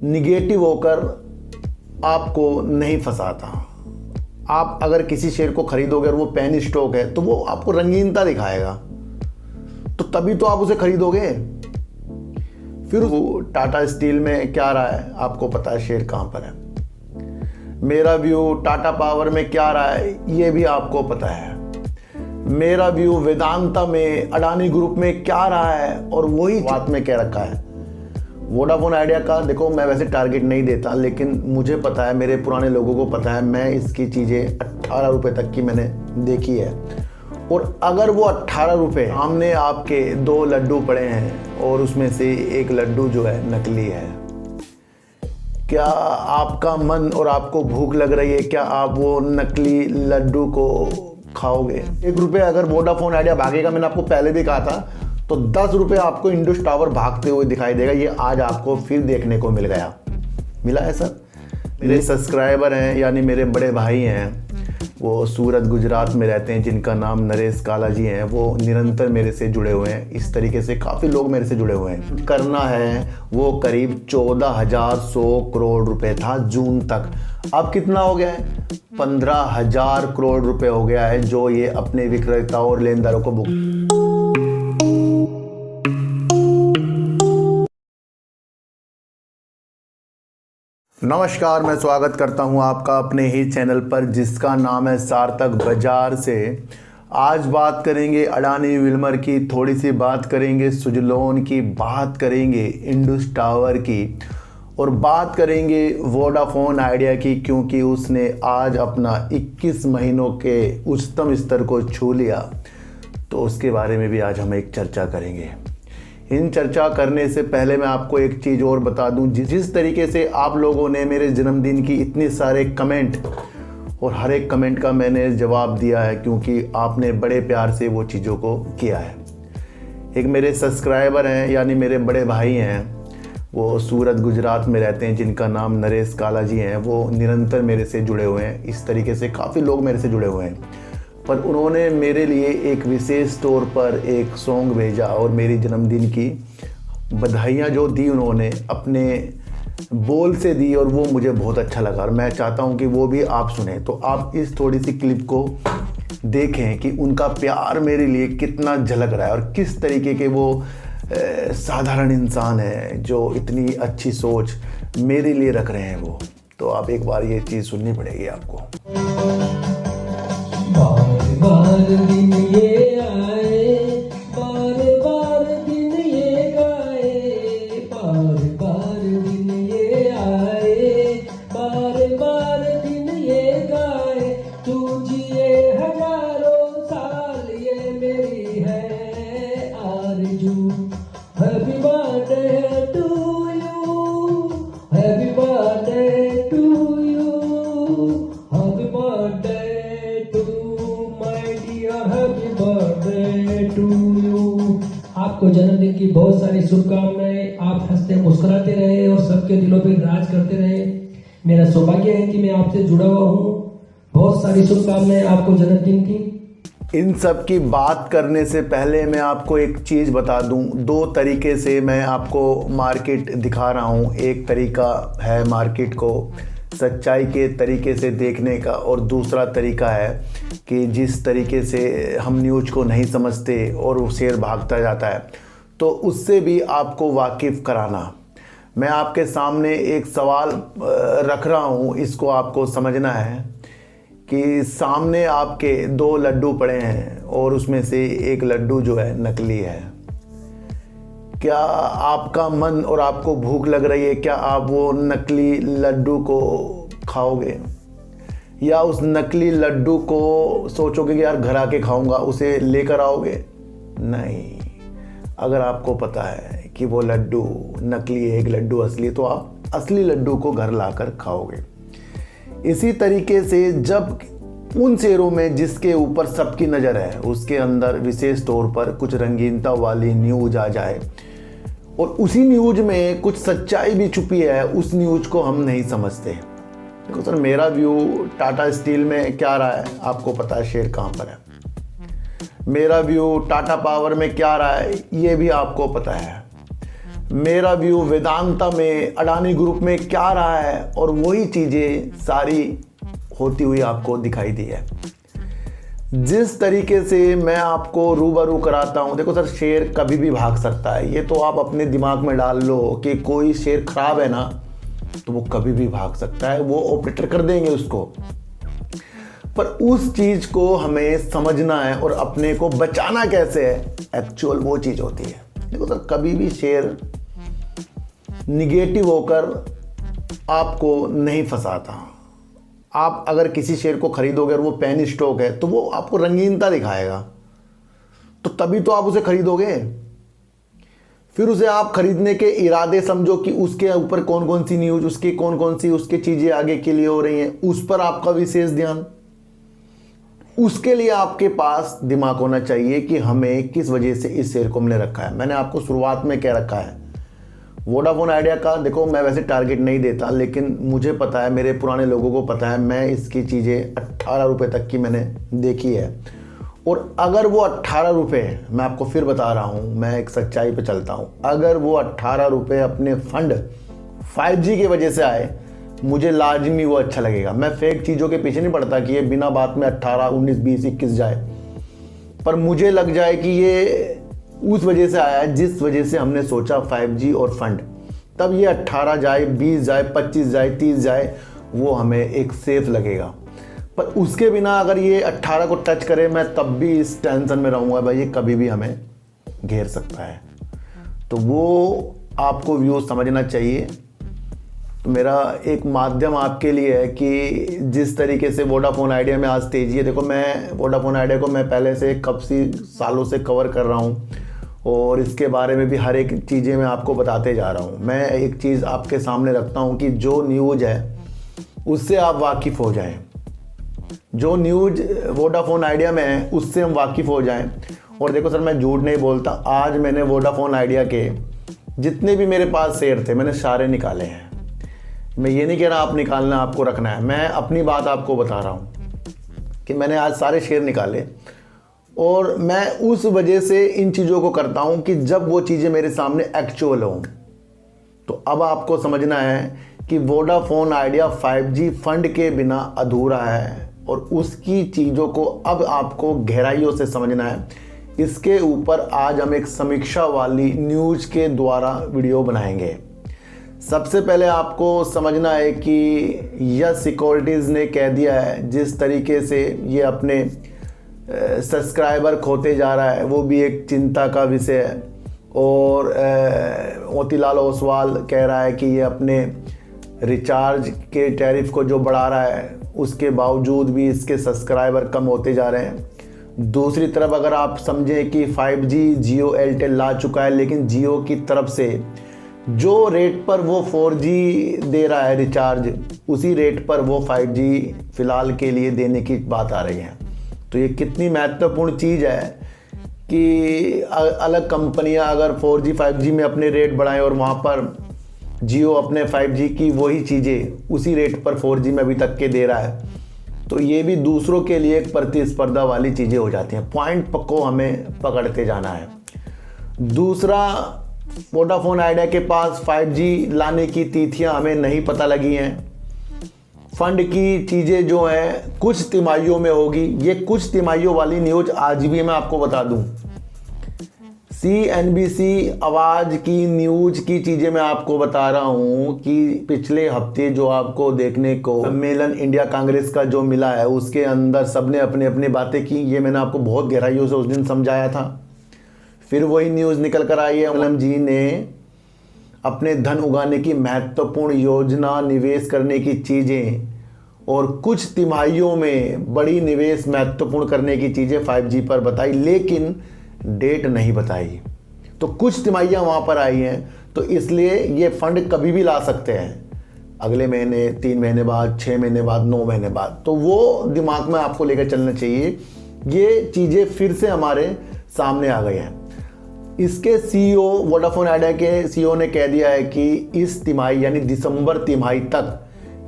Negative होकर आपको नहीं फंसाता। आप अगर किसी शेयर को खरीदोगे और वो पेनी स्टॉक है तो वो आपको रंगीनता दिखाएगा, तो तभी तो आप उसे खरीदोगे। फिर वो टाटा स्टील में क्या रहा है आपको पता है, शेयर कहाँ पर है। मेरा व्यू टाटा पावर में क्या रहा है ये भी आपको पता है। मेरा व्यू वेदांता में, अडानी ग्रुप में क्या रहा है और वही बात में क्या रखा है। वोडाफोन आइडिया का देखो, मैं वैसे टारगेट नहीं देता, लेकिन मुझे पता है, मेरे पुराने लोगों को पता है, मैं इसकी चीज़ें 18 रुपये तक की मैंने देखी है। और अगर वो 18 रुपये सामने आपके 2 लड्डू पड़े हैं और उसमें से एक लड्डू जो है नकली है, क्या आपका मन और आपको भूख लग रही है, क्या आप वो नकली लड्डू को खाओगे? 1 रुपये अगर वोडाफोन आइडिया भागेगा, मैंने आपको पहले भी कहा था, तो 10 रुपये आपको इंडस टावर भागते हुए दिखाई देगा। ये आज आपको फिर देखने को मिला है सर। मेरे सब्सक्राइबर हैं, यानी मेरे बड़े भाई हैं, वो सूरत गुजरात में रहते हैं, जिनका नाम नरेश काला जी हैं। वो निरंतर मेरे से जुड़े हुए हैं। इस तरीके से काफ़ी लोग मेरे से जुड़े हुए हैं। करना है वो करीब 14,100 करोड़ रुपए था जून तक। अब कितना हो गया है? 15,000 करोड़ रुपए हो गया है, जो ये अपने विक्रेताओं और लेनदारों को नमस्कार, मैं स्वागत करता हूं आपका अपने ही चैनल पर, जिसका नाम है सार्थक बाजार से। आज बात करेंगे अडानी विल्मर की, थोड़ी सी बात करेंगे सुजलोन की, बात करेंगे इंडस टावर की और बात करेंगे वोडाफोन आइडिया की, क्योंकि उसने आज अपना 21 महीनों के उच्चतम स्तर को छू लिया। तो उसके बारे में भी आज हम एक चर्चा करेंगे। इन चर्चा करने से पहले मैं आपको एक चीज़ और बता दूं, जिस तरीके से आप लोगों ने मेरे जन्मदिन की इतने सारे कमेंट, और हर एक कमेंट का मैंने जवाब दिया है, क्योंकि आपने बड़े प्यार से वो चीज़ों को किया है। एक मेरे सब्सक्राइबर हैं, यानी मेरे बड़े भाई हैं, वो सूरत गुजरात में रहते हैं, जिनका नाम नरेश काला जी हैं। वो निरंतर मेरे से जुड़े हुए हैं। इस तरीके से काफ़ी लोग मेरे से जुड़े हुए हैं, पर उन्होंने मेरे लिए एक विशेष तौर पर एक सॉन्ग भेजा और मेरी जन्मदिन की बधाइयाँ जो दी उन्होंने अपने बोल से दी, और वो मुझे बहुत अच्छा लगा। और मैं चाहता हूँ कि वो भी आप सुने। तो आप इस थोड़ी सी क्लिप को देखें कि उनका प्यार मेरे लिए कितना झलक रहा है और किस तरीके के वो साधारण इंसान है जो इतनी अच्छी सोच मेरे लिए रख रहे हैं वो। तो आप एक बार ये चीज़ सुननी पड़ेगी आपको। बार दिन ये आए, बार दिन ये गाए, बार दिन ये आए, बार दिन ये गाए। तू जिए हजारों साल, ये मेरी है आरज़ू। Happy birthday to you, happy birthday to you, happy birthday to you. आपको जन्मदिन की बहुत सारी शुभकामनाएं। आप हंसते मुस्कुराते रहे और सबके दिलों पे राज करते रहे। मेरा सौभाग्य है कि मैं आपसे जुड़ा हुआ हूँ। बहुत सारी शुभकामनाएं आपको जन्मदिन की। इन सब की बात करने से पहले मैं आपको एक चीज़ बता दूं। 2 तरीके से मैं आपको मार्केट दिखा रहा हूं। एक तरीका है मार्केट को सच्चाई के तरीके से देखने का, और दूसरा तरीका है कि जिस तरीके से हम न्यूज़ को नहीं समझते और वो शेयर भागता जाता है, तो उससे भी आपको वाकिफ़ कराना। मैं आपके सामने एक सवाल रख रहा हूँ, इसको आपको समझना है कि सामने आपके 2 लड्डू पड़े हैं और उसमें से एक लड्डू जो है नकली है। क्या आपका मन और आपको भूख लग रही है, क्या आप वो नकली लड्डू को खाओगे, या उस नकली लड्डू को सोचोगे कि यार घर आके खाऊंगा, उसे लेकर आओगे? नहीं। अगर आपको पता है कि वो लड्डू नकली है, एक लड्डू असली, तो आप असली लड्डू को घर लाकर खाओगे। इसी तरीके से जब उन शेयरों में जिसके ऊपर सबकी नज़र है, उसके अंदर विशेष तौर पर कुछ रंगीनता वाली न्यूज आ जाए और उसी न्यूज में कुछ सच्चाई भी छुपी है, उस न्यूज को हम नहीं समझते। देखो सर, मेरा व्यू टाटा स्टील में क्या रहा है आपको पता है, शेयर कहाँ पर है। मेरा व्यू टाटा पावर में क्या रहा है ये भी आपको पता है। मेरा व्यू वेदांता में, अडानी ग्रुप में क्या रहा है, और वही चीज़ें सारी होती हुई आपको दिखाई दी है। जिस तरीके से मैं आपको रूबरू कराता हूँ, देखो सर, शेयर कभी भी भाग सकता है। ये तो आप अपने दिमाग में डाल लो कि कोई शेयर खराब है ना, तो वो कभी भी भाग सकता है, वो ऑपरेटर कर देंगे उसको। पर उस चीज़ को हमें समझना है और अपने को बचाना कैसे है, एक्चुअल वो चीज़ होती है। देखो सर, कभी भी शेयर निगेटिव होकर आपको नहीं फंसाता। आप अगर किसी शेयर को खरीदोगे और वो पेनी स्टॉक है, तो वो आपको रंगीनता दिखाएगा, तो तभी तो आप उसे खरीदोगे। फिर उसे आप खरीदने के इरादे समझो कि उसके ऊपर कौन कौन सी न्यूज़, उसकी कौन कौन सी उसके चीज़ें आगे के लिए हो रही हैं, उस पर आपका विशेष ध्यान। उसके लिए आपके पास दिमाग होना चाहिए कि हमें किस वजह से इस शेयर को हमने रखा है। मैंने आपको शुरुआत में क्या रखा है, वोडाफोन आइडिया का। देखो, मैं वैसे टारगेट नहीं देता, लेकिन मुझे पता है, मेरे पुराने लोगों को पता है, मैं इसकी चीज़ें 18 रुपये तक की मैंने देखी है। और अगर वो 18 रुपये, मैं आपको फिर बता रहा हूँ, मैं एक सच्चाई पे चलता हूँ, अगर वो 18 रुपये अपने फंड 5G की वजह से आए, मुझे लाजमी वो अच्छा लगेगा। मैं फेक चीज़ों के पीछे नहीं पड़ता कि ये बिना बात में 18, 19, 20, 21 जाए, पर मुझे लग जाए कि ये उस वजह से आया है जिस वजह से हमने सोचा 5G और फंड, तब ये 18 जाए, 20 जाए, 25 जाए, 30 जाए, वो हमें एक सेफ लगेगा। पर उसके बिना अगर ये 18 को टच करे, मैं तब भी इस टेंशन में रहूँगा, भाई ये कभी भी हमें घेर सकता है। तो वो आपको व्यू समझना चाहिए। तो मेरा एक माध्यम आपके लिए है कि जिस तरीके से वोडाफोन आइडिया में आज तेज़ी है, देखो मैं वोडाफोन आइडिया को मैं पहले से कब सी सालों से कवर कर रहा हूँ, और इसके बारे में भी हर एक चीज़ें मैं आपको बताते जा रहा हूँ। मैं एक चीज़ आपके सामने रखता हूँ कि जो न्यूज़ है उससे आप वाकिफ़ हो जाएं, जो न्यूज़ वोडाफोन आइडिया में है उससे हम वाकिफ़ हो जाएं। और देखो सर, मैं झूठ नहीं बोलता, आज मैंने वोडाफोन आइडिया के जितने भी मेरे पास शेयर थे, मैंने सारे निकाले हैं। मैं ये नहीं कह रहा आप निकालना, आपको रखना है, मैं अपनी बात आपको बता रहा हूँ कि मैंने आज सारे शेयर निकाले। और मैं उस वजह से इन चीज़ों को करता हूं कि जब वो चीज़ें मेरे सामने एक्चुअल हों। तो अब आपको समझना है कि वोडाफोन आइडिया 5G फंड के बिना अधूरा है, और उसकी चीज़ों को अब आपको गहराइयों से समझना है। इसके ऊपर आज हम एक समीक्षा वाली न्यूज़ के द्वारा वीडियो बनाएंगे। सबसे पहले आपको समझना है कि यस सिक्योरिटीज़ ने कह दिया है, जिस तरीके से ये अपने सब्सक्राइबर खोते जा रहा है, वो भी एक चिंता का विषय है। और मोतीलाल ओसवाल कह रहा है कि ये अपने रिचार्ज के टैरिफ को जो बढ़ा रहा है, उसके बावजूद भी इसके सब्सक्राइबर कम होते जा रहे हैं। दूसरी तरफ अगर आप समझें कि 5G जियो एयरटेल ला चुका है, लेकिन जियो की तरफ से जो रेट पर वो 4G दे रहा है रिचार्ज, उसी रेट पर वो 5G फ़िलहाल के लिए देने की बात आ रही है। तो ये कितनी महत्वपूर्ण चीज़ है कि अलग कंपनियां अगर 4G 5G में अपने रेट बढ़ाएं, और वहाँ पर जियो अपने 5G की वही चीज़ें उसी रेट पर 4G में अभी तक के दे रहा है, तो ये भी दूसरों के लिए एक प्रतिस्पर्धा वाली चीज़ें हो जाती हैं। पॉइंट को हमें पकड़ते जाना है। दूसरा, वोडाफोन आइडिया के पास 5G लाने की तिथियां हमें नहीं पता लगी हैं। फंड की चीज़ें जो हैं कुछ तिमाहियों में होगी। ये कुछ तिमाहियों वाली न्यूज़ आज भी मैं आपको बता दूं, CNBC आवाज़ की न्यूज़ की चीज़ें मैं आपको बता रहा हूं कि पिछले हफ्ते जो आपको देखने को सम्मेलन इंडिया कांग्रेस का जो मिला है, उसके अंदर सबने अपने अपने बातें की। ये मैंने आपको बहुत गहराइयों से उस दिन समझाया था। फिर वही न्यूज़ निकल कर आई है, मलम जी ने अपने धन उगाने की महत्वपूर्ण योजना, निवेश करने की चीज़ें, और कुछ तिमाहियों में बड़ी निवेश महत्वपूर्ण करने की चीज़ें 5G पर बताई, लेकिन डेट नहीं बताई। तो कुछ तिमाहियाँ वहाँ पर आई हैं, तो इसलिए ये फंड कभी भी ला सकते हैं, अगले महीने, 3 महीने बाद, 6 महीने बाद, 9 महीने बाद। तो वो दिमाग में आपको लेकर चलना चाहिए। ये चीज़ें फिर से हमारे सामने आ गई हैं। इसके CEO, वोडाफोन आइडिया के CEO ने कह दिया है कि इस तिमाही यानी दिसंबर तिमाही तक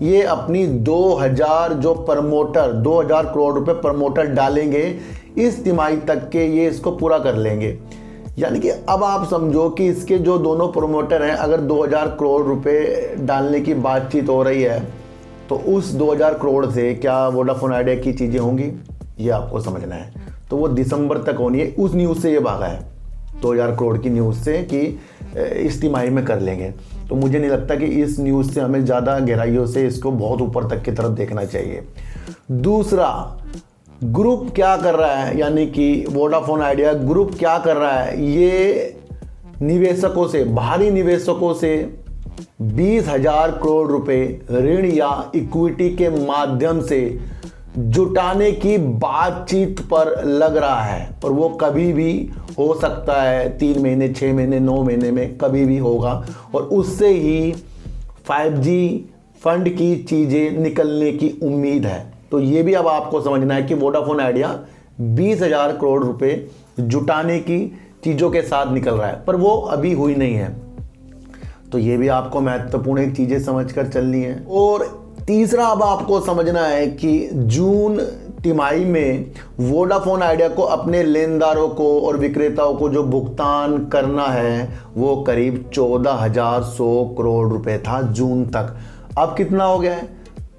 ये अपनी 2000 जो प्रमोटर 2000 करोड़ रुपए प्रमोटर डालेंगे, इस तिमाही तक के ये इसको पूरा कर लेंगे। यानी कि अब आप समझो कि इसके जो दोनों प्रोमोटर हैं, अगर 2000 करोड़ रुपए डालने की बातचीत हो रही है तो उस 2000 करोड़ से क्या वोडाफोन आइडिया की चीज़ें होंगी, ये आपको समझना है। तो वो दिसंबर तक होनी है, उस न्यूज़ से ये भागा है 2000 करोड़ की न्यूज़ से कि इस तिमाही में कर लेंगे। तो मुझे नहीं लगता कि इस न्यूज़ से हमें ज़्यादा गहराइयों से इसको बहुत ऊपर तक की तरफ देखना चाहिए। दूसरा, ग्रुप क्या कर रहा है, यानी कि वोडाफोन आइडिया ग्रुप क्या कर रहा है, ये निवेशकों से, बाहरी निवेशकों से 20,000 करोड़ रुपए ऋण या इक्विटी के माध्यम से जुटाने की बातचीत पर लग रहा है। और वो कभी भी हो सकता है, 3 महीने, 6 महीने, 9 महीने में कभी भी होगा। और उससे ही 5G फंड की चीज़ें निकलने की उम्मीद है। तो ये भी अब आपको समझना है कि वोडाफोन आइडिया 20,000 करोड़ रुपए जुटाने की चीज़ों के साथ निकल रहा है, पर वो अभी हुई नहीं है। तो ये भी आपको महत्वपूर्ण एक चीज़ें समझकर चलनी है। और तीसरा, अब आपको समझना है कि जून तिमाही में वोडाफोन आइडिया को अपने लेनदारों को और विक्रेताओं को जो भुगतान करना है वो करीब 14,100 करोड़ रुपए था जून तक। अब कितना हो गया है?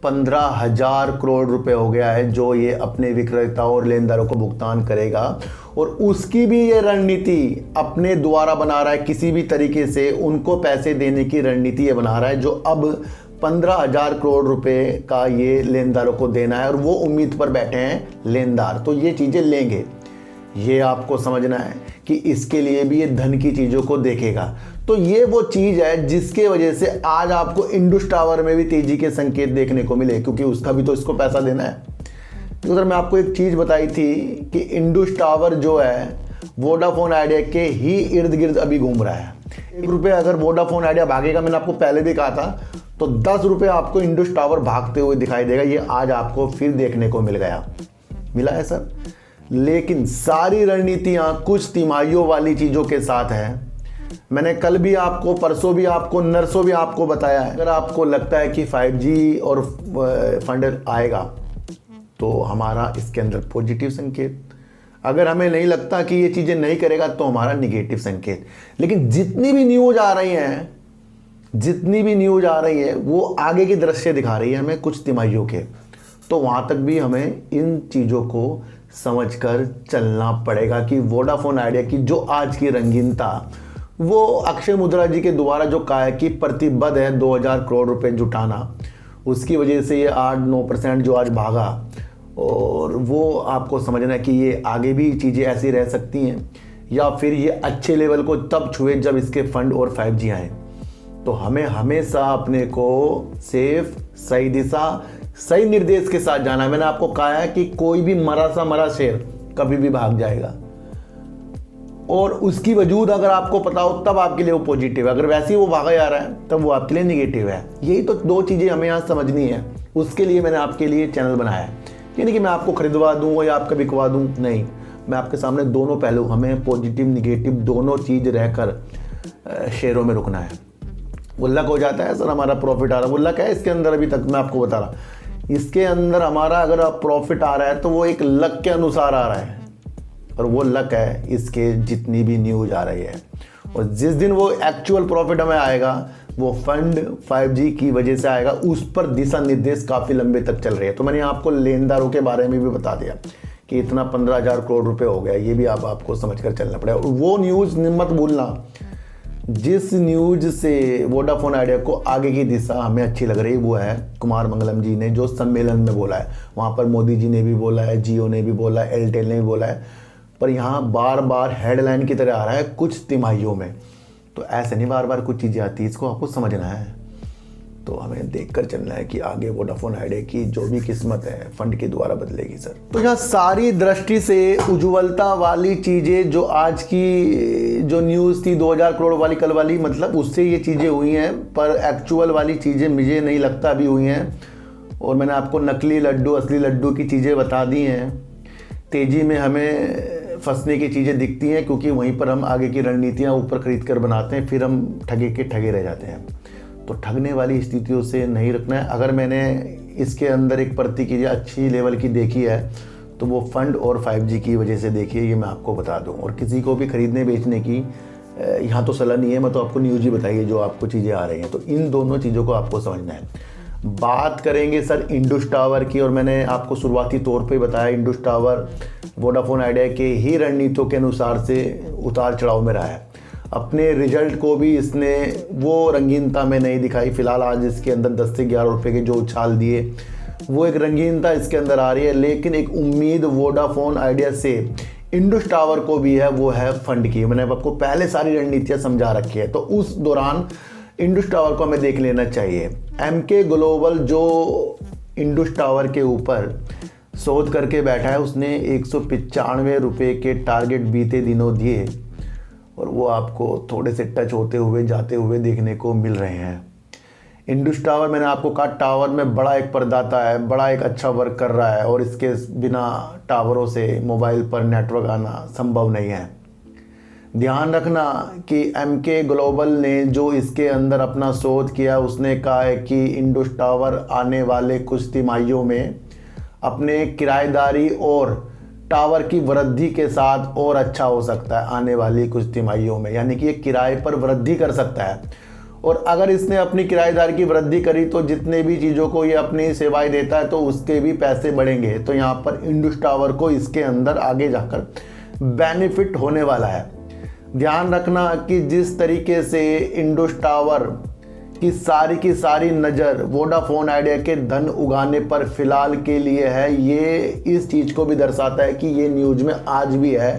15,000 करोड़ रुपए हो गया है जो ये अपने विक्रेताओं और लेनदारों को भुगतान करेगा। और उसकी भी ये रणनीति अपने द्वारा बना रहा है, किसी भी तरीके से उनको पैसे देने की रणनीति ये बना रहा है, जो अब 15,000 करोड़ रुपए का ये लेनदारों को देना है। और वो उम्मीद पर बैठे हैं लेनदार, तो ये चीज़ें लेंगे। ये आपको समझना है कि इसके लिए भी ये धन की चीज़ों को देखेगा। तो ये वो चीज़ है जिसके वजह से आज आपको इंडस टावर में भी तेजी के संकेत देखने को मिले, क्योंकि उसका भी तो इसको पैसा देना है। तो सर, मैं आपको एक चीज़ बताई थी कि इंडस टावर जो है वोडाफोन आइडिया के ही इर्द गिर्द अभी घूम रहा है। ₹1 अगर वोडाफोन आइडिया भागेगा, मैंने आपको पहले भी कहा था, तो ₹10 आपको इंडस टावर भागते हुए दिखाई देगा। ये आज आपको फिर देखने को मिला है सर। लेकिन सारी रणनीतियां कुछ तिमाहियों वाली चीज़ों के साथ है। मैंने कल भी आपको, परसों भी आपको, नरसों भी आपको बताया है। अगर आपको लगता है कि 5G और फंड आएगा तो हमारा इसके अंदर पॉजिटिव संकेत, अगर हमें नहीं लगता कि ये चीज़ें नहीं करेगा तो हमारा निगेटिव संकेत। लेकिन जितनी भी न्यूज़ आ रही है वो आगे की दृश्य दिखा रही है हमें कुछ तिमाहियों के। तो वहाँ तक भी हमें इन चीज़ों को समझकर चलना पड़ेगा कि वोडाफोन आइडिया की जो आज की रंगीनता, वो अक्षय मुद्रा जी के द्वारा जो कहा है कि प्रतिबद्ध है 2000 करोड़ रुपए जुटाना, उसकी वजह से ये 8-9% जो आज भागा। और वो आपको समझना है कि ये आगे भी चीज़ें ऐसी रह सकती हैं, या फिर ये अच्छे लेवल को तब छुए जब इसके फंड और 5G आए। तो हमें हमेशा अपने को सेफ, सही दिशा, सही निर्देश के साथ जाना है। मैंने आपको कहा है कि कोई भी मरा शेर कभी भी भाग जाएगा, और उसकी वजूद अगर आपको पता हो तब आपके लिए वो पॉजिटिव है। अगर वैसे ही वो भागा जा रहा है तब वो आपके लिए निगेटिव है। यही तो 2 चीज़ें हमें यहाँ समझनी है। उसके लिए मैंने आपके लिए चैनल बनाया है। यानी कि मैं आपको खरीदवा दूँ या आपका बिकवा दूँ, नहीं, मैं आपके सामने दोनों पहलू, हमें पॉजिटिव निगेटिव दोनों चीज़ रहकर शेयरों में रुकना है। वो लक हो जाता है सर हमारा प्रॉफिट आ रहा है, वो लक है इसके अंदर। अभी तक मैं आपको बता रहा, इसके अंदर हमारा अगर प्रॉफिट आ रहा है तो वो एक लक के अनुसार आ रहा है, और वो लक है इसके जितनी भी न्यूज आ रही है। और जिस दिन वो एक्चुअल प्रॉफिट हमें आएगा वो फंड 5G की वजह से आएगा। उस पर दिशा निर्देश काफ़ी लंबे तक चल रहे हैं। तो मैंने आपको लेनदारों के बारे में भी बता दिया कि इतना 15,000 करोड़ रुपए हो गया। ये भी आपको समझ कर चलना पड़ेगा। और वो न्यूज़ मत भूलना जिस न्यूज से वोडाफोन आइडिया को आगे की दिशा हमें अच्छी लग रही, वो है कुमार मंगलम जी ने जो सम्मेलन में बोला है। वहाँ पर मोदी जी ने भी बोला है, जियो ने भी बोला है, एयरटेल ने भी बोला है, पर यहाँ बार बार हेडलाइन की तरह आ रहा है कुछ तिमाहियों में। तो ऐसे नहीं बार बार कुछ चीज़ें आती, इसको आपको समझना है। तो हमें देखकर चलना है कि आगे वोडाफोन आइडिया की जो भी किस्मत है फंड के द्वारा बदलेगी सर। तो यहाँ सारी दृष्टि से उज्ज्वलता वाली चीज़ें जो आज की जो न्यूज़ थी 2000 करोड़ वाली कल वाली, मतलब उससे ये चीज़ें हुई हैं, पर एक्चुअल वाली चीज़ें मुझे नहीं लगता अभी हुई हैं। और मैंने आपको नकली लड्डू असली लड्डू की चीज़ें बता दी हैं। तेज़ी में हमें फंसने की चीज़ें दिखती हैं क्योंकि वहीं पर हम आगे की रणनीतियाँ ऊपर खरीद कर बनाते हैं, फिर हम ठगे के ठगे रह जाते हैं। तो ठगने वाली स्थितियों से नहीं रखना है। अगर मैंने इसके अंदर एक प्रतिक्रिया अच्छी लेवल की देखी है तो वो फंड और 5G की वजह से देखिए, ये मैं आपको बता दूं। और किसी को भी ख़रीदने बेचने की यहाँ तो सलाह नहीं है, मैं तो आपको न्यूज़ ही बताइए जो आपको चीज़ें आ रही हैं। तो इन दोनों चीज़ों को आपको समझना है। बात करेंगे सर इंडस टावर की, और मैंने आपको शुरुआती तौर पे बताया इंडस टावर वोडाफोन आइडिया के ही रणनीतियों के अनुसार से उतार चढ़ाव में रहा है। अपने रिजल्ट को भी इसने वो रंगीनता में नहीं दिखाई। फ़िलहाल आज इसके अंदर 10 से 11 रुपये के जो उछाल दिए, वो एक रंगीनता इसके अंदर आ रही है। लेकिन एक उम्मीद वोडाफोन आइडिया से इंडस टावर को भी है, वो है फंड की। मैंने आपको पहले सारी रणनीतियाँ समझा रखी है, तो उस दौरान इंडस टावर को हमें देख लेना चाहिए। एमके ग्लोबल जो इंडस टावर के ऊपर शोध करके बैठा है, उसने 195 रुपये के टारगेट बीते दिनों दिए, और वो आपको थोड़े से टच होते हुए जाते हुए देखने को मिल रहे हैं। इंडस टावर, मैंने आपको कहा, टावर में बड़ा एक प्रदाता है, बड़ा एक अच्छा वर्क कर रहा है, और इसके बिना टावरों से मोबाइल पर नेटवर्क आना संभव नहीं है। ध्यान रखना कि एमके ग्लोबल ने जो इसके अंदर अपना शोध किया, उसने कहा है कि इंडस टावर आने वाले कुछ तिमाहियों में अपने किराएदारी और टावर की वृद्धि के साथ और अच्छा हो सकता है आने वाली कुछ तिमाहियों में। यानी कि ये किराए पर वृद्धि कर सकता है, और अगर इसने अपनी किराएदारी की वृद्धि करी तो जितने भी चीज़ों को ये अपनी सेवाएं देता है तो उसके भी पैसे बढ़ेंगे। तो यहाँ पर इंडस टावर को इसके अंदर आगे जाकर बेनिफिट होने वाला है। ध्यान रखना कि जिस तरीके से इंडस टावर की सारी नज़र वोडाफोन आइडिया के धन उगाने पर फिलहाल के लिए है, ये इस चीज़ को भी दर्शाता है कि ये न्यूज़ में आज भी है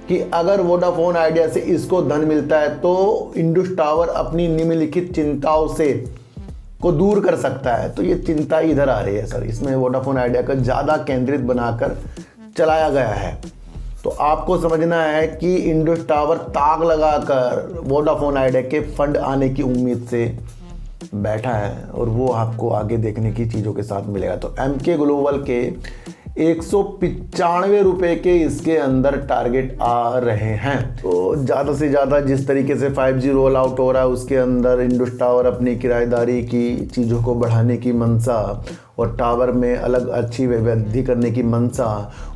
कि अगर वोडाफोन आइडिया से इसको धन मिलता है तो इंडस टावर अपनी निम्नलिखित चिंताओं से को दूर कर सकता है। तो ये चिंता इधर आ रही है सर, इसमें वोडाफोन आइडिया का ज़्यादा केंद्रित बनाकर चलाया गया है। तो आपको समझना है कि इंडस टावर ताक लगाकर वोडाफोन आइडिया के फंड आने की उम्मीद से बैठा है, और वो आपको आगे देखने की चीज़ों के साथ मिलेगा। तो एमके ग्लोबल के 195 रुपये के इसके अंदर टारगेट आ रहे हैं। तो ज़्यादा से ज़्यादा जिस तरीके से 5G रोल आउट हो रहा है, उसके अंदर इंडस टावर अपनी किराएदारी की चीज़ों को बढ़ाने की मंशा, और टावर में अलग अच्छी वृद्धि करने की मंशा,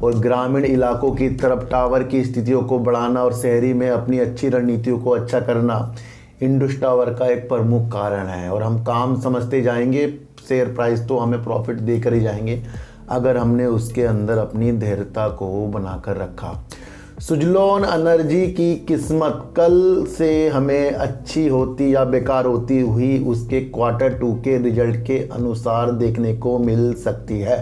और ग्रामीण इलाकों की तरफ टावर की स्थितियों को बढ़ाना, और शहरी में अपनी अच्छी रणनीतियों को अच्छा करना इंडस टावर का एक प्रमुख कारण है। और हम काम समझते जाएंगे, शेयर प्राइस तो हमें प्रॉफिट देकर ही जाएंगे अगर हमने उसके अंदर अपनी धैर्यता को बनाकर रखा। सुजलॉन एनर्जी की किस्मत कल से हमें अच्छी होती या बेकार होती हुई उसके Q2 के रिजल्ट के अनुसार देखने को मिल सकती है।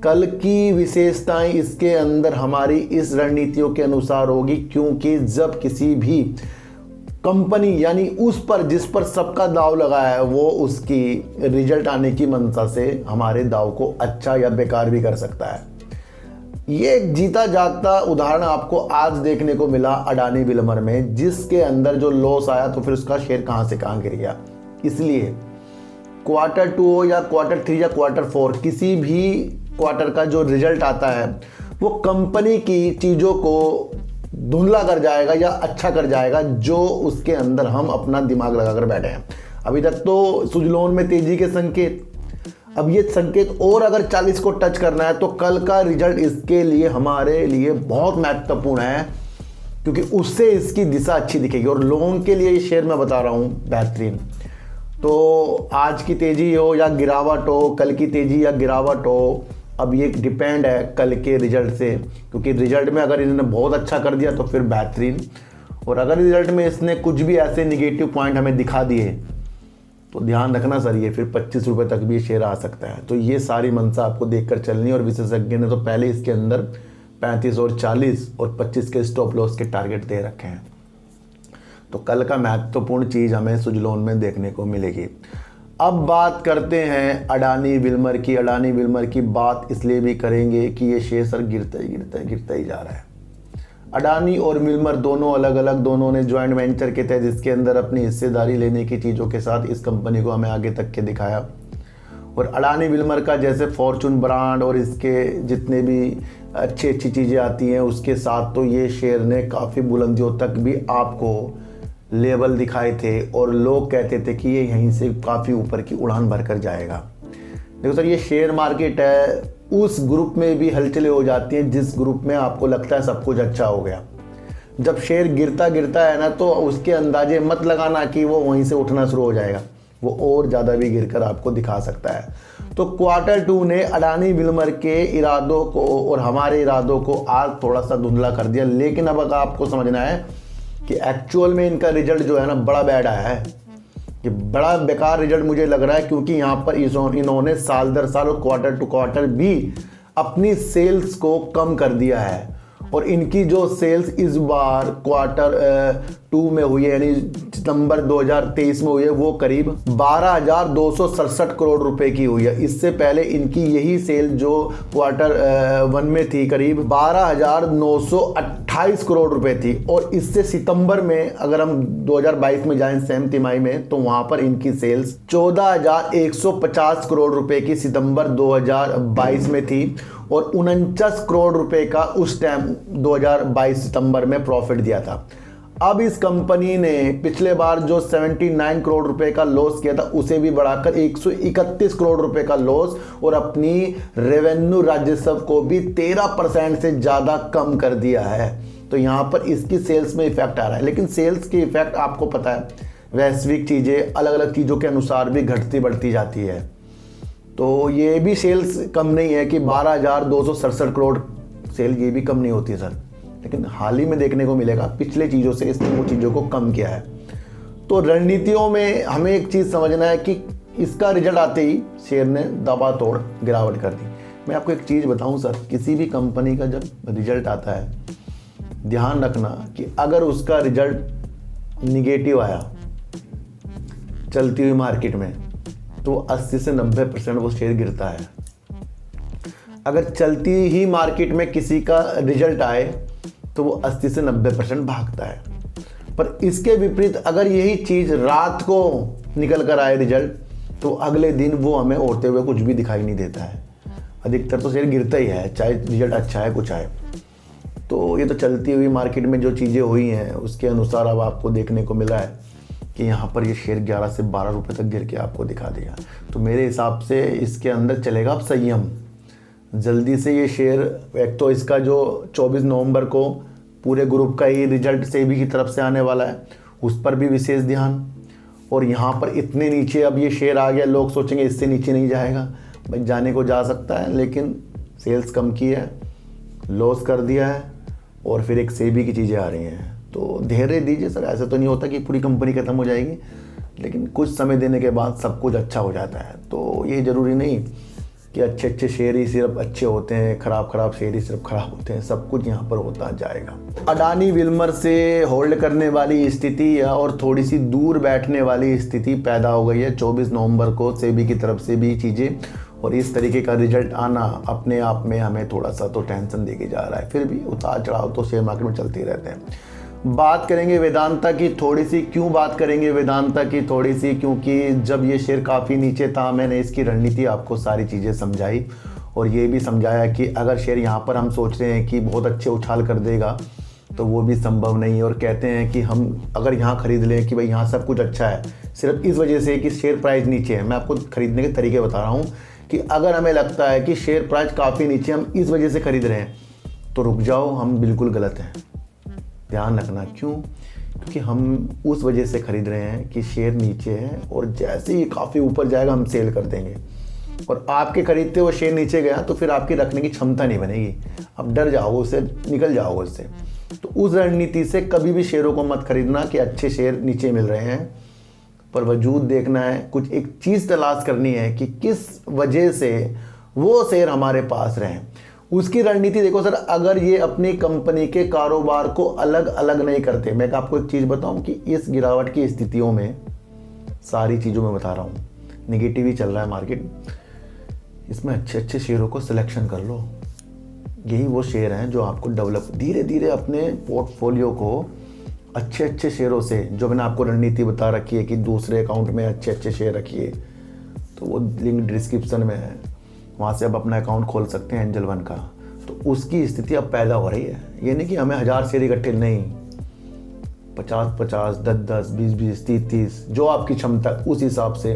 कल की विशेषताएं इसके अंदर हमारी इस रणनीतियों के अनुसार होगी, क्योंकि जब किसी भी कंपनी यानी उस पर जिस पर सबका दाव लगा है, वो उसकी रिजल्ट आने की मंशा से हमारे दाव को अच्छा या बेकार भी कर सकता है। ये एक जीता जागता उदाहरण आपको आज देखने को मिला अडानी विल्मर में, जिसके अंदर जो लॉस आया तो फिर उसका शेयर कहां से कहां गिर गया। इसलिए Q2 हो या Q3 या Q4, किसी भी क्वार्टर का जो रिजल्ट आता है वो कंपनी की चीज़ों को धुंधला कर जाएगा या अच्छा कर जाएगा, जो उसके अंदर हम अपना दिमाग लगाकर बैठे हैं। अभी तक तो सुजलॉन में तेजी के संकेत, अब ये संकेत और अगर 40 को टच करना है तो कल का रिजल्ट इसके लिए हमारे लिए बहुत महत्वपूर्ण है, क्योंकि उससे इसकी दिशा अच्छी दिखेगी। और लोगों के लिए ये शेयर मैं बता रहा हूँ बेहतरीन। तो आज की तेजी हो या गिरावट हो, कल की तेजी या गिरावट हो, अब ये डिपेंड है कल के रिजल्ट से, क्योंकि रिजल्ट में अगर इन्होंने बहुत अच्छा कर दिया तो फिर बेहतरीन, और अगर रिजल्ट में इसने कुछ भी ऐसे निगेटिव पॉइंट हमें दिखा दिए तो ध्यान रखना सर, ये फिर 25 रुपये तक भी शेयर आ सकता है। तो ये सारी मंशा आपको देखकर चलनी है, और विशेषज्ञ ने तो पहले इसके अंदर 35 और 40 और 25 के स्टॉप लॉस के टारगेट दे रखे हैं। तो कल का महत्वपूर्ण चीज़ हमें सुजलॉन में देखने को मिलेगी। अब बात करते हैं अडानी विल्मर की। अडानी विल्मर की बात इसलिए भी करेंगे कि ये शेयर सर गिरता ही जा रहा है। अडानी और विल्मर दोनों अलग अलग, दोनों ने ज्वाइंट वेंचर के तहत इसके अंदर अपनी हिस्सेदारी लेने की चीज़ों के साथ इस कंपनी को हमें आगे तक के दिखाया। और अडानी विल्मर का जैसे फॉर्चून ब्रांड और इसके जितने भी अच्छी चीज़ें आती हैं, उसके साथ तो ये शेयर ने काफ़ी बुलंदियों तक भी आपको लेवल दिखाए थे, और लोग कहते थे कि ये यहीं से काफ़ी ऊपर की उड़ान भरकर जाएगा। देखो सर, ये शेयर मार्केट है, उस ग्रुप में भी हलचलें हो जाती हैं जिस ग्रुप में आपको लगता है सब कुछ अच्छा हो गया। जब शेयर गिरता है ना, तो उसके अंदाजे मत लगाना कि वो वहीं से उठना शुरू हो जाएगा, वो और ज़्यादा भी गिरकर आपको दिखा सकता है। तो क्वार्टर 2 ने अडानी विल्मर के इरादों को और हमारे इरादों को आज थोड़ा सा धुंधला कर दिया। लेकिन अब अगर आपको समझना है कि एक्चुअल में इनका रिजल्ट जो है ना, बड़ा बैड आया है। ये बड़ा बेकार रिजल्ट मुझे लग रहा है, क्योंकि यहाँ पर इन्होंने साल दर साल और क्वार्टर टू क्वार्टर भी अपनी सेल्स को कम कर दिया है। और इनकी जो सेल्स इस बार क्वार्टर 2 में हुई है, यानी सितंबर 2023 में हुई है, वो करीब 12,267 करोड़ रुपए की हुई है। इससे पहले इनकी यही सेल जो क्वार्टर 1 में थी करीब 12,928 करोड़ रुपए थी। और इससे सितंबर में अगर हम 2022 में जाएं सेम तिमाही में, तो वहां पर इनकी सेल्स 14,150 करोड़ रुपए की सितंबर 2022 में थी और 49 करोड़ रुपए का उस टाइम 2022 सितंबर में प्रॉफिट दिया था। अब इस कंपनी ने पिछले बार जो 79 करोड़ रुपए का लॉस किया था, उसे भी बढ़ाकर 131 करोड़ रुपए का लॉस और अपनी रेवेन्यू राजस्व को भी 13% से ज़्यादा कम कर दिया है। तो यहाँ पर इसकी सेल्स में इफेक्ट आ रहा है। लेकिन सेल्स की इफेक्ट आपको पता है, वैश्विक चीज़ें अलग अलग चीज़ों के अनुसार भी घटती बढ़ती जाती है। तो ये भी सेल्स कम नहीं है कि 12,267 करोड़ सेल, ये भी कम नहीं होती है सर। लेकिन हाल ही में देखने को मिलेगा पिछले चीज़ों से इसने वो चीज़ों को कम किया है। तो रणनीतियों में हमें एक चीज़ समझना है कि इसका रिजल्ट आते ही शेयर ने दबा तोड़ गिरावट कर दी। मैं आपको एक चीज़ बताऊं सर, किसी भी कंपनी का जब रिजल्ट आता है, ध्यान रखना कि अगर उसका रिजल्ट निगेटिव आया चलती हुई मार्केट में, तो 80 से 90% वो शेयर गिरता है। अगर चलती ही मार्केट में किसी का रिजल्ट आए तो वो 80 से 90% भागता है। पर इसके विपरीत अगर यही चीज़ रात को निकल कर आए रिजल्ट, तो अगले दिन वो हमें ओढ़ते हुए कुछ भी दिखाई नहीं देता है। अधिकतर तो शेयर गिरता ही है, चाहे रिजल्ट अच्छा है कुछ आए। तो ये तो चलती हुई मार्केट में जो चीज़ें हुई हैं उसके अनुसार अब आपको देखने को मिला है कि यहाँ पर ये शेयर 11 से 12 रुपए तक गिर के आपको दिखा देगा। तो मेरे हिसाब से इसके अंदर चलेगा अब संयम। जल्दी से ये शेयर, एक तो इसका जो 24 नवंबर को पूरे ग्रुप का ही रिजल्ट सेबी की तरफ से आने वाला है, उस पर भी विशेष ध्यान। और यहाँ पर इतने नीचे अब ये शेयर आ गया, लोग सोचेंगे इससे नीचे नहीं जाएगा। भाई जाने को जा सकता है, लेकिन सेल्स कम की है, लॉस कर दिया है और फिर एक सेबी की चीज़ें आ रही हैं। तो धैर्य दीजिए सर, ऐसा तो नहीं होता कि पूरी कंपनी खत्म हो जाएगी, लेकिन कुछ समय देने के बाद सब कुछ अच्छा हो जाता है। तो ये ज़रूरी नहीं कि अच्छे अच्छे शेयर ही सिर्फ अच्छे होते हैं, खराब शेयर ही सिर्फ खराब होते हैं। सब कुछ यहाँ पर होता जाएगा। अडानी विल्मर से होल्ड करने वाली स्थिति और थोड़ी सी दूर बैठने वाली स्थिति पैदा हो गई है 24 नवंबर को सेबी की तरफ से भी चीज़ें। और इस तरीके का रिजल्ट आना अपने आप में हमें थोड़ा सा तो टेंशन देके जा रहा है। फिर भी उतार चढ़ाव तो शेयर मार्केट में चलते ही रहते हैं। बात करेंगे वेदांता की थोड़ी सी। क्यों बात करेंगे वेदांता की थोड़ी सी? क्योंकि जब ये शेयर काफ़ी नीचे था, मैंने इसकी रणनीति आपको सारी चीज़ें समझाई और ये भी समझाया कि अगर शेयर यहाँ पर हम सोच रहे हैं कि बहुत अच्छे उछाल कर देगा, तो वो भी संभव नहीं है। और कहते हैं कि हम अगर यहाँ ख़रीद लें कि भाई यहाँ सब कुछ अच्छा है, सिर्फ इस वजह से कि शेयर प्राइस नीचे है। मैं आपको खरीदने के तरीके बता रहा हूँ कि अगर हमें लगता है कि शेयर प्राइस काफ़ी नीचे, हम इस वजह से खरीद रहे हैं, तो रुक जाओ, हम बिल्कुल गलत हैं। ध्यान रखना। क्यों? क्योंकि हम उस वजह से खरीद रहे हैं कि शेयर नीचे है और जैसे ही काफ़ी ऊपर जाएगा हम सेल कर देंगे। और आपके खरीदते हुए शेयर नीचे गया तो फिर आपकी रखने की क्षमता नहीं बनेगी, आप डर जाओगे उससे, निकल जाओगे उससे। तो उस रणनीति से कभी भी शेयरों को मत खरीदना कि अच्छे शेयर नीचे मिल रहे हैं, पर वजूद देखना है, कुछ एक चीज़ तलाश करनी है कि किस वजह से वो शेयर हमारे पास रहें। उसकी रणनीति देखो सर। अगर ये अपनी कंपनी के कारोबार को अलग अलग नहीं करते, मैं आपको एक चीज़ बताऊं कि इस गिरावट की स्थितियों में सारी चीज़ों में बता रहा हूँ, निगेटिव ही चल रहा है मार्केट, इसमें अच्छे अच्छे शेयरों को सिलेक्शन कर लो। यही वो शेयर हैं जो आपको डेवलप धीरे धीरे अपने पोर्टफोलियो को अच्छे अच्छे शेयरों से, जो मैंने आपको रणनीति बता रखी है कि दूसरे अकाउंट में अच्छे अच्छे शेयर रखिए, तो वो लिंक डिस्क्रिप्शन में है, वहाँ से आप अपना अकाउंट खोल सकते हैं एंजल वन का। तो उसकी स्थिति अब पैदा हो रही है। ये नहीं कि हमें 1000 शेयर इकट्ठे, नहीं, 50-50, 10-10, 20-20, 30-30, जो आपकी क्षमता उस हिसाब से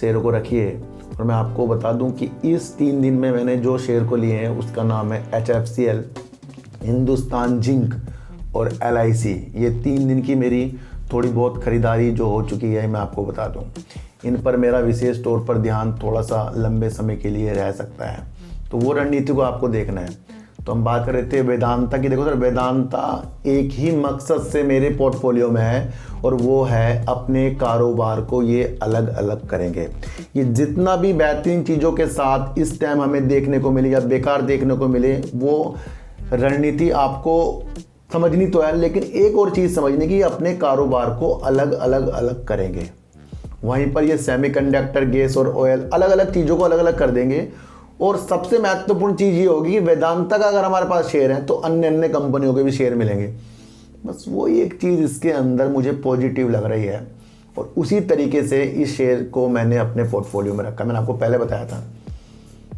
शेयरों को रखिए। और मैं आपको बता दूं कि इस 3 दिन में मैंने जो शेयर को लिए हैं उसका नाम है HFCL, हिंदुस्तान जिंक और LIC। ये 3 दिन की मेरी थोड़ी बहुत खरीदारी जो हो चुकी है मैं आपको बता दूं। इन पर मेरा विशेष तौर पर ध्यान थोड़ा सा लंबे समय के लिए रह सकता है, तो वो रणनीति को आपको देखना है। तो हम बात कर रहे थे वेदांता की। देखो सर, वेदांता एक ही मकसद से मेरे पोर्टफोलियो में है और वो है अपने कारोबार को ये अलग अलग करेंगे। ये जितना भी बेहतरीन चीज़ों के साथ इस टाइम हमें देखने को मिले या बेकार देखने को मिले, वो रणनीति आपको समझनी तो है, लेकिन एक और चीज़ समझने की, अपने कारोबार को अलग अलग करेंगे। वहीं पर ये सेमीकंडक्टर, गैस और ऑयल अलग अलग चीज़ों को अलग अलग कर देंगे। और सबसे महत्वपूर्ण चीज़ ये होगी कि वेदांता का अगर हमारे पास शेयर है तो अन्य अन्य कंपनियों के भी शेयर मिलेंगे। बस वो एक चीज़ इसके अंदर मुझे पॉजिटिव लग रही है और उसी तरीके से इस शेयर को मैंने अपने पोर्टफोलियो में रखा। मैंने आपको पहले बताया था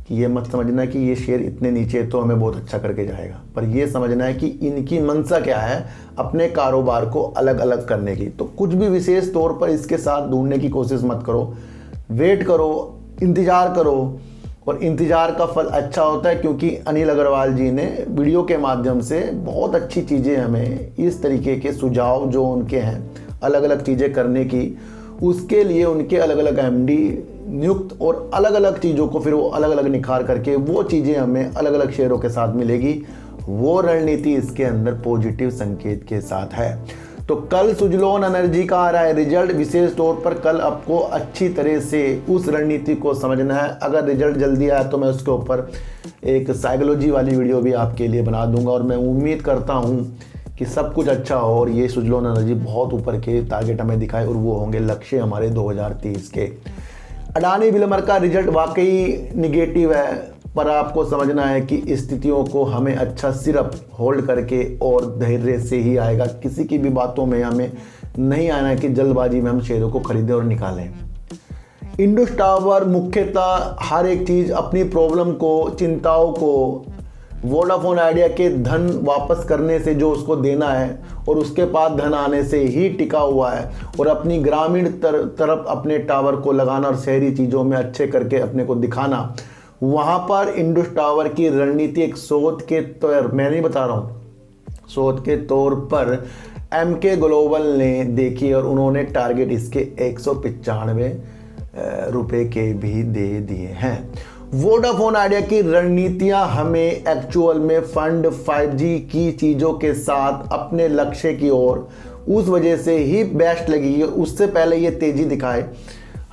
कि ये मत समझना कि ये शेयर इतने नीचे तो हमें बहुत अच्छा करके जाएगा, पर ये समझना है कि इनकी मंशा क्या है, अपने कारोबार को अलग अलग करने की। तो कुछ भी विशेष तौर पर इसके साथ ढूंढने की कोशिश मत करो, वेट करो, इंतज़ार करो। और इंतज़ार का फल अच्छा होता है, क्योंकि अनिल अग्रवाल जी ने वीडियो के माध्यम से बहुत अच्छी चीज़ें हमें, इस तरीके के सुझाव जो उनके हैं अलग अलग चीज़ें करने की, उसके लिए उनके अलग अलग MD नियुक्त और अलग अलग चीज़ों को फिर वो अलग अलग निखार करके वो चीज़ें हमें अलग अलग शेयरों के साथ मिलेगी। वो रणनीति इसके अंदर पॉजिटिव संकेत के साथ है। तो कल सुजलोन एनर्जी का आ रहा है रिजल्ट, विशेष तौर पर कल आपको अच्छी तरह से उस रणनीति को समझना है। अगर रिजल्ट जल्दी आया तो मैं उसके ऊपर एक साइकोलॉजी वाली वीडियो भी आपके लिए बना दूंगा और मैं उम्मीद करता हूं कि सब कुछ अच्छा हो और ये सुजलोन एनर्जी बहुत ऊपर के टारगेट हमें दिखाए और वो होंगे लक्ष्य हमारे 2030 के। अडानी विल्मर का रिजल्ट वाकई निगेटिव है, पर आपको समझना है कि स्थितियों को हमें अच्छा सिर्फ होल्ड करके और धैर्य से ही आएगा। किसी की भी बातों में हमें नहीं आना है कि जल्दबाजी में हम शेयरों को खरीदें और निकालें। इंडस टावर मुख्यतः हर एक चीज़ अपनी प्रॉब्लम को, चिंताओं को वोडाफोन आइडिया के धन वापस करने से जो उसको देना है और उसके पास धन आने से ही टिका हुआ है, और अपनी ग्रामीण तरफ अपने टावर को लगाना और शहरी चीज़ों में अच्छे करके अपने को दिखाना। वहाँ पर इंडस टावर की रणनीति एक शोध के तौर, मैं नहीं बता रहा हूँ, शोध के तौर पर MK ग्लोबल ने देखी और उन्होंने टारगेट इसके 195 रुपये के भी दे दिए हैं। वोडाफोन आइडिया की रणनीतियां हमें एक्चुअल में फंड 5G की चीज़ों के साथ अपने लक्ष्य की ओर उस वजह से ही बेस्ट लगी। उससे पहले ये तेज़ी दिखाए,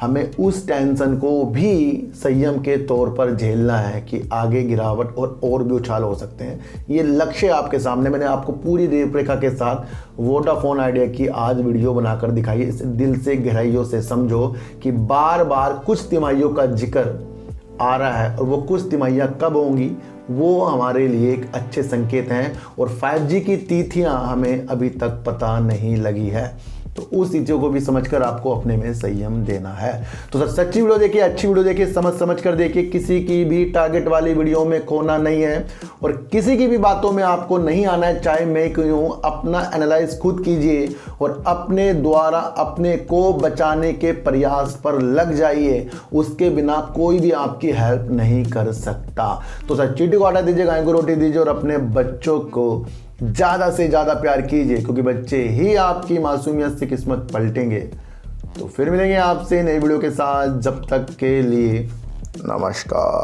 हमें उस टेंशन को भी संयम के तौर पर झेलना है कि आगे गिरावट और भी उछाल हो सकते हैं। ये लक्ष्य आपके सामने, मैंने आपको पूरी रूपरेखा के साथ वोडाफोन आइडिया की आज वीडियो बनाकर दिखाई है। इसे दिल से गहराइयों से समझो कि बार बार कुछ तिमाहियों का जिक्र आ रहा है और वो कुछ तिमाहियाँ कब होंगी वो हमारे लिए एक अच्छे संकेत हैं, और 5G की तिथियाँ हमें अभी तक पता नहीं लगी है। तो उस चीज़ों को भी समझकर आपको अपने में संयम देना है। तो सर सच्ची वीडियो देखिए, अच्छी वीडियो देखिए, समझ कर देखिए। किसी की भी टारगेट वाली वीडियो में खोना नहीं है और किसी की भी बातों में आपको नहीं आना है, चाहे मैं क्यों हूँ। अपना एनालाइज खुद कीजिए और अपने द्वारा अपने को बचाने के प्रयास पर लग जाइए। उसके बिना कोई भी आपकी हेल्प नहीं कर सकता। तो सर चीटी को हटा दीजिए, गाय को रोटी दीजिए और अपने बच्चों को ज़्यादा से ज़्यादा प्यार कीजिए, क्योंकि बच्चे ही आपकी मासूमियत से किस्मत पलटेंगे। तो फिर मिलेंगे आपसे नई वीडियो के साथ, जब तक के लिए नमस्कार।